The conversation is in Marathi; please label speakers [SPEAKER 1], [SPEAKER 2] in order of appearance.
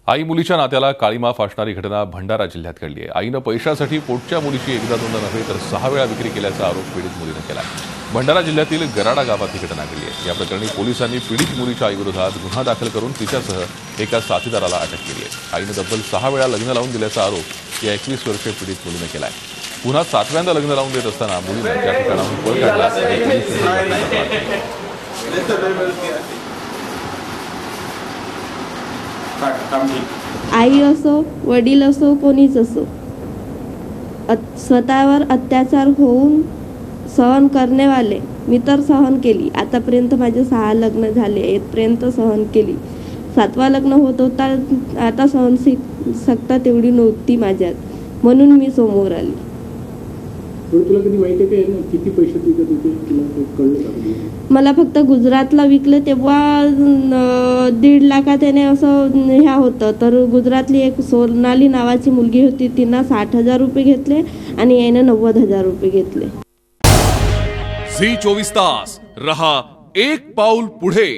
[SPEAKER 1] आई मुलीच्या नात्याला काळीमा फासणारी घटना भंडारा जिल्ह्यात घडली आहे। आईनं पैशासाठी पोटच्या मुलीची एकदा दोनदा नव्हे तर 6 वेळा विक्री केल्याचा आरोप पीडित मुलीनं केला आहे। भंडारा जिल्ह्यातील गराडा गावात ही घटना घडली आहे। या प्रकरणी पोलिसांनी पीडित मुलीच्या आईविरोधात गुन्हा दाखल करून तिच्यासह एका साथीदाराला अटक केली आहे। आईनं तब्बल 6 वेळा लग्न लावून दिल्याचा आरोप या 21 वर्षीय पीडित मुलीनं केला आहे। पुन्हा 7व्यांदा लग्न लावून देत असताना मुलीनं त्या ठिकाणाहून पळ काढला आणि पोलीस
[SPEAKER 2] आई असो वडील असो कोणीच असो स्वतःवर अत्याचार होऊन सहन करनेवाले मी तर सहन केली। आतापर्यंत माझे 6 लग्न झाले, येतपर्यंत सहन केली। 7वा लग्न होत होता, आता सहनशीलता तेवढी नव्हती माझ्यात, म्हणून मी समोर आली।
[SPEAKER 3] तुला कधी माहिती आहे का किती पैसे विकत होते? तुला कळलं का?
[SPEAKER 2] मला फक्त गुजरातला विकलं तेव्हा 1.5 लाखात त्याने असं ह्या होतं। तर गुजरातली एक सोनाली नावाची मुलगी होती, तिनं 60,000 रुपये घेतले आणि यानं 90,000 रुपये घेतले।
[SPEAKER 4] झी 24 तास रहा एक पाऊल पुढे।